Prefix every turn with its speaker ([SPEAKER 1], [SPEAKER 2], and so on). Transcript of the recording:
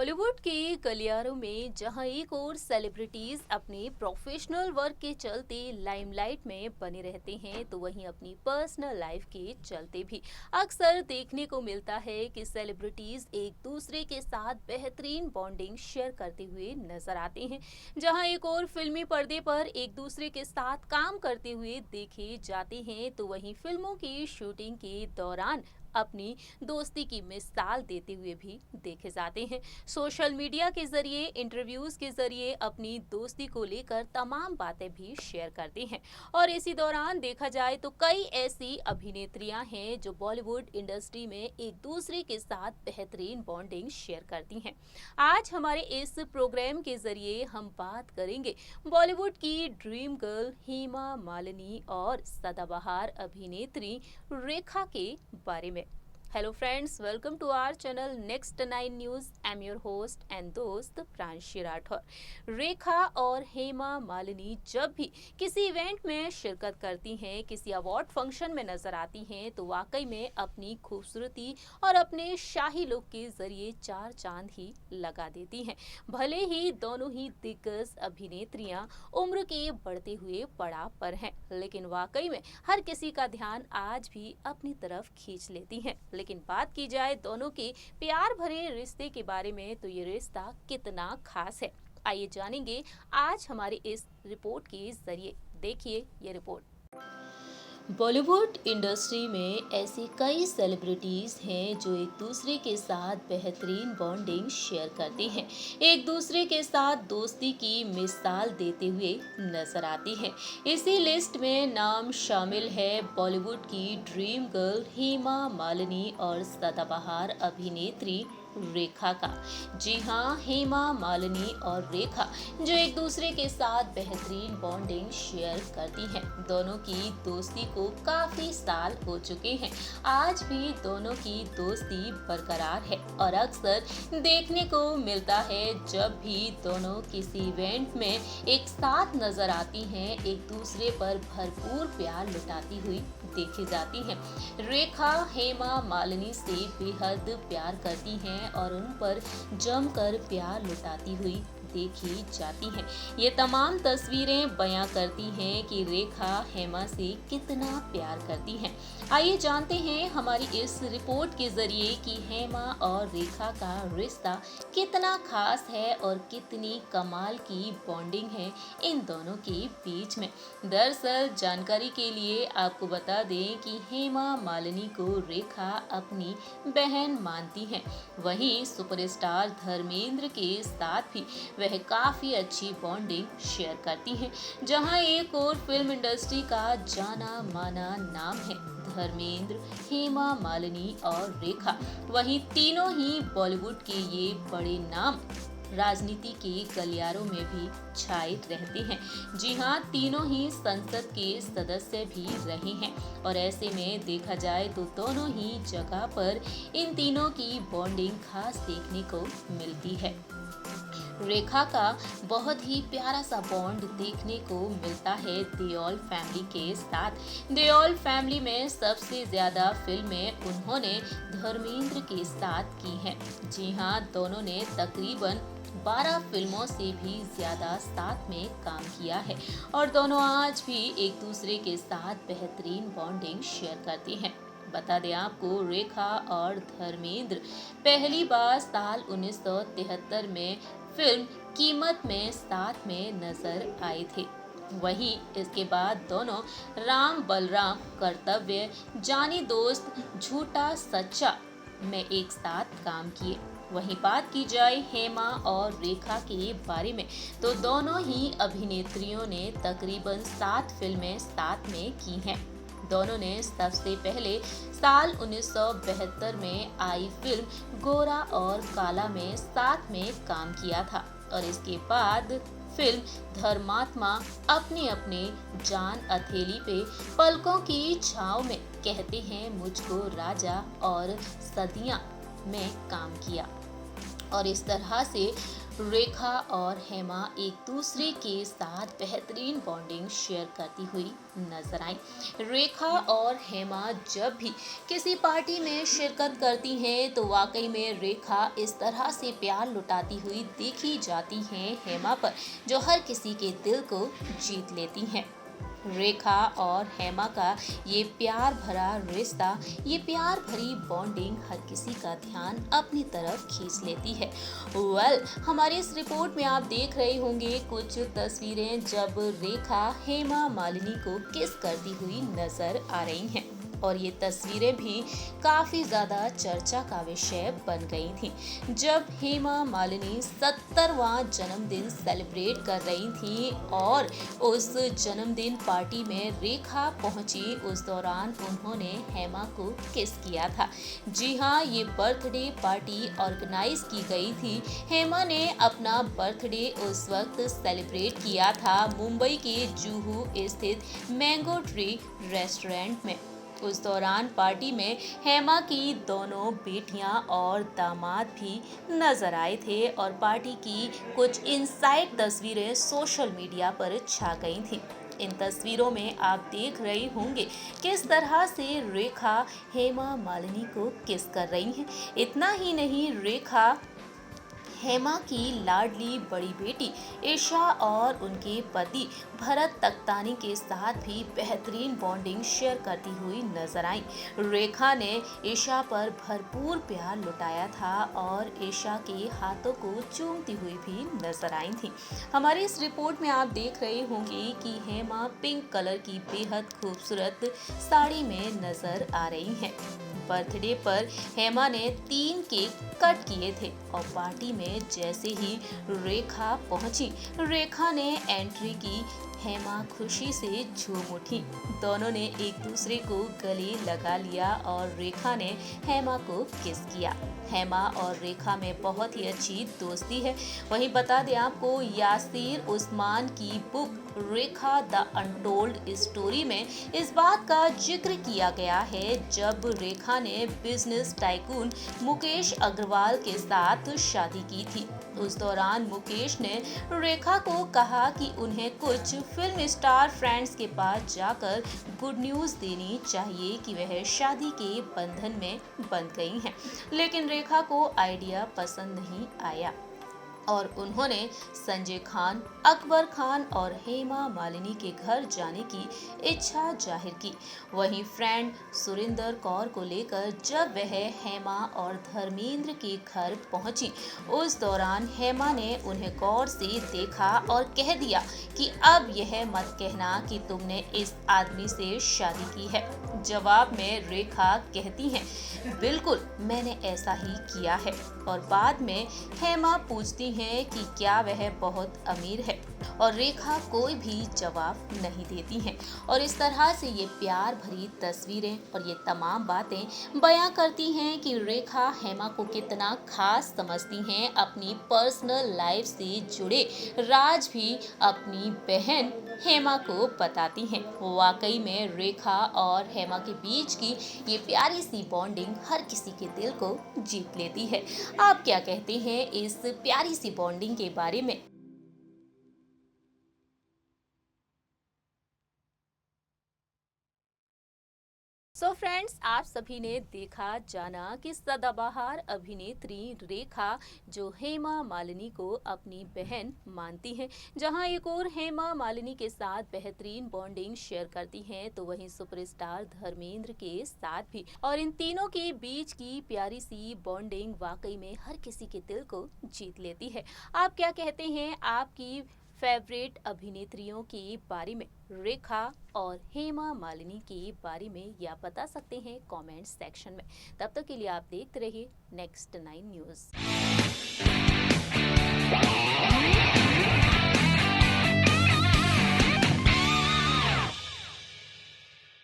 [SPEAKER 1] बॉलीवुड के गलियारों में जहां एक और सेलिब्रिटीज अपने प्रोफेशनल वर्क के चलते लाइमलाइट में बने रहते हैं, तो वहीं अपनी पर्सनल लाइफ के चलते भी अक्सर देखने को मिलता है कि सेलिब्रिटीज एक दूसरे के साथ बेहतरीन बॉन्डिंग शेयर करते हुए नजर आते हैं। जहां एक और फिल्मी पर्दे पर एक दूसरे के साथ काम करते हुए देखे जाते हैं, तो वहीं फिल्मों की शूटिंग के दौरान अपनी दोस्ती की मिसाल देते हुए भी देखे जाते हैं। सोशल मीडिया के जरिए, इंटरव्यूज के जरिए अपनी दोस्ती को लेकर तमाम बातें भी शेयर करते हैं। और इसी दौरान देखा जाए तो कई ऐसी अभिनेत्रियां हैं जो बॉलीवुड इंडस्ट्री में एक दूसरे के साथ बेहतरीन बॉन्डिंग शेयर करती हैं। आज हमारे इस प्रोग्राम के जरिए हम बात करेंगे बॉलीवुड की ड्रीम गर्ल हेमा मालिनी और सदाबहार अभिनेत्री रेखा के बारे में। Hello friends, welcome to our channel next 9 news. I am your host and दोस्त प्रांशी राठौर। रेखा और हेमा मालिनी जब भी किसी इवेंट में शिरकत करती हैं, किसी अवार्ड फंक्शन में नजर आती हैं, तो वाकई में अपनी खूबसूरती और अपने शाही लुक के जरिए चार चांद ही लगा देती हैं। भले ही दोनों ही दिग्गज अभिनेत्रियां उम्र के बढ़ते हुए पड़ाव पर हैं, लेकिन वाकई में हर किसी का ध्यान आज भी अपनी तरफ खींच लेती हैं। लेकिन बात की जाए दोनों के प्यार भरे रिश्ते के बारे में, तो ये रिश्ता कितना खास है, आइए जानेंगे आज हमारी इस रिपोर्ट के जरिए। देखिए ये रिपोर्ट। बॉलीवुड इंडस्ट्री में ऐसी कई सेलिब्रिटीज़ हैं जो एक दूसरे के साथ बेहतरीन बॉन्डिंग शेयर करते हैं, एक दूसरे के साथ दोस्ती की मिसाल देते हुए नजर आती हैं। इसी लिस्ट में नाम शामिल है बॉलीवुड की ड्रीम गर्ल हेमा मालिनी और सदाबहार अभिनेत्री रेखा का। जी हाँ, हेमा मालिनी और रेखा जो एक दूसरे के साथ बेहतरीन बॉन्डिंग शेयर करती हैं। दोनों की दोस्ती को काफी साल हो चुके हैं, आज भी दोनों की दोस्ती बरकरार है और अक्सर देखने को मिलता है जब भी दोनों किसी इवेंट में एक साथ नजर आती हैं, एक दूसरे पर भरपूर प्यार लुटाती हुई देखी जाती हैं। रेखा हेमा मालिनी से बेहद प्यार करती हैं और उन पर जमकर प्यार लुटाती हुई देखी जाती हैं। ये तमाम तस्वीरें बयां करती हैं कि रेखा हेमा से कितना प्यार करती हैं। आइए जानते हैं हमारी इस रिपोर्ट के जरिए कि हेमा और रेखा का रिश्ता कितना खास है और कितनी कमाल की बॉन्डिंग है इन दोनों के बीच में। दरअसल जानकारी के लिए आपको बता दें कि हेमा मालिनी को रेखा अपनी बहन मानती हैं। वहीं सुपरस्टार धर्मेंद्र के साथ भी वह काफी अच्छी बॉन्डिंग शेयर करती हैं। जहां एक और फिल्म इंडस्ट्री का जाना माना नाम है धर्मेंद्र, हेमा मालिनी और रेखा, वहीं तीनों ही बॉलीवुड के ये बड़े नाम राजनीति के गलियारों में भी छाए रहते हैं। जी हाँ, तीनों ही संसद के सदस्य भी रहे हैं और ऐसे में देखा जाए तो दोनों ही जगह पर इन तीनों की बॉन्डिंग खास देखने को मिलती है। रेखा का बहुत ही प्यारा सा बॉन्ड देखने को मिलता है देओल फैमिली के साथ। देओल फैमिली में सबसे ज्यादा फिल्में उन्होंने धर्मेंद्र के साथ की हैं। जी हाँ, दोनों ने तकरीबन 12 फिल्मों से भी ज्यादा साथ में काम किया है और दोनों आज भी एक दूसरे के साथ बेहतरीन बॉन्डिंग शेयर करते हैं। बता दें आपको, रेखा और धर्मेंद्र पहली बार साल 1973 में फिल्म कीमत में साथ में नजर आए थे। वहीं इसके बाद दोनों राम बलराम, कर्तव्य, जानी दोस्त, झूठा सच्चा में एक साथ काम किए। वहीं बात की जाए हेमा और रेखा के बारे में, तो दोनों ही अभिनेत्रियों ने तकरीबन 7 फिल्में साथ में की हैं। दोनों ने सबसे पहले साल 1972 में आई फिल्म गोरा और काला में साथ में काम किया था और इसके बाद फिल्म धर्मात्मा, अपने अपने जान हथेली पे, पलकों की छाव में, कहते हैं मुझको राजा और सदियां में काम किया और इस तरह से रेखा और हेमा एक दूसरे के साथ बेहतरीन बॉन्डिंग शेयर करती हुई नजर आई। रेखा और हेमा जब भी किसी पार्टी में शिरकत करती हैं तो वाकई में रेखा इस तरह से प्यार लुटाती हुई देखी जाती हैं हेमा पर, जो हर किसी के दिल को जीत लेती हैं। रेखा और हेमा का ये प्यार भरा रिश्ता, ये प्यार भरी बॉन्डिंग हर किसी का ध्यान अपनी तरफ खींच लेती है। हमारी इस रिपोर्ट में आप देख रहे होंगे कुछ तस्वीरें जब रेखा हेमा मालिनी को किस करती हुई नजर आ रही हैं, और ये तस्वीरें भी काफ़ी ज़्यादा चर्चा का विषय बन गई थी। जब हेमा मालिनी 70वां जन्मदिन सेलिब्रेट कर रही थी और उस जन्मदिन पार्टी में रेखा पहुंची, उस दौरान उन्होंने हेमा को किस किया था। जी हाँ, ये बर्थडे पार्टी ऑर्गेनाइज की गई थी। हेमा ने अपना बर्थडे उस वक्त सेलिब्रेट किया था मुंबई के जुहू स्थित मैंगो ट्री रेस्टोरेंट में। उस दौरान पार्टी में हेमा की दोनों बेटियां और दामाद भी नजर आए थे, और पार्टी की कुछ इनसाइड तस्वीरें सोशल मीडिया पर छा गई थीं। इन तस्वीरों में आप देख रहे होंगे किस तरह से रेखा हेमा मालिनी को किस कर रही हैं। इतना ही नहीं, रेखा हेमा की लाडली बड़ी बेटी ईशा और उनके पति भरत तख्तानी के साथ भी बेहतरीन बॉन्डिंग शेयर करती हुई नजर आई। रेखा ने ईशा पर भरपूर प्यार लुटाया था और ईशा के हाथों को चूमती हुई भी नजर आई थी। हमारी इस रिपोर्ट में आप देख रहे होंगे कि हेमा पिंक कलर की बेहद खूबसूरत साड़ी में नजर आ रही हैं। बर्थडे पर हेमा ने 3 केक कट किए थे और पार्टी में जैसे ही रेखा पहुंची, रेखा ने एंट्री की। हेमा खुशी से झूम उठी। दोनों ने एक दूसरे को गले लगा लिया और रेखा ने हेमा को किस किया। हेमा और रेखा में बहुत ही अच्छी दोस्ती है। वहीं बता दें आपको, यासिर उस्मान की book Rekha the untold story में इस बात का जिक्र किया गया है जब रेखा ने बिजनेस टाइकून मुकेश अग्रवाल के साथ शादी की थी। उस दौरान मुकेश ने रेखा को कहा कि उन्हें कुछ फिल्म स्टार फ्रेंड्स के पास जाकर गुड न्यूज़ देनी चाहिए कि वह शादी के बंधन में बंध गई हैं। लेकिन रेखा को आइडिया पसंद नहीं आया और उन्होंने संजय खान, अकबर खान और हेमा मालिनी के घर जाने की इच्छा जाहिर की। वहीं फ्रेंड सुरिंदर कौर को लेकर जब वह हेमा और धर्मेंद्र के घर पहुंची, उस दौरान हेमा ने उन्हें गौर से देखा और कह दिया कि अब यह मत कहना कि तुमने इस आदमी से शादी की है। जवाब में रेखा कहती हैं, बिल्कुल मैंने ऐसा ही किया है। और बाद में हेमा पूछती हैं कि क्या वह बहुत अमीर है, और रेखा कोई भी जवाब नहीं देती हैं। और इस तरह से ये प्यार भरी तस्वीरें और ये तमाम बातें बयां करती हैं कि रेखा हेमा को कितना खास समझती हैं। अपनी पर्सनल लाइफ से जुड़े राज भी अपनी बहन हेमा को बताती हैं। वाकई में रेखा और हेमा के बीच की ये प्यारी सी बॉन्डिंग हर किसी के दिल को जीत लेती है। आप क्या कहते हैं इस प्यारी सी बॉन्डिंग के बारे में? सो फ्रेंड्स, आप सभी ने देखा जाना कि सदाबहार अभिनेत्री रेखा जो हेमा मालिनी को अपनी बहन मानती हैं, जहां एक और हेमा मालिनी के साथ बेहतरीन बॉन्डिंग शेयर करती हैं, तो वहीं सुपरस्टार धर्मेंद्र के साथ भी। और इन तीनों के बीच की प्यारी सी बॉन्डिंग वाकई में हर किसी के दिल को जीत लेती है। आप क्या कहते हैं आपकी फेवरेट अभिनेत्रियों के बारे में, रेखा और हेमा मालिनी के बारे में, या बता सकते हैं कमेंट सेक्शन में। तब तक के लिए आप देखते रहिए नेक्स्ट 9 न्यूज़।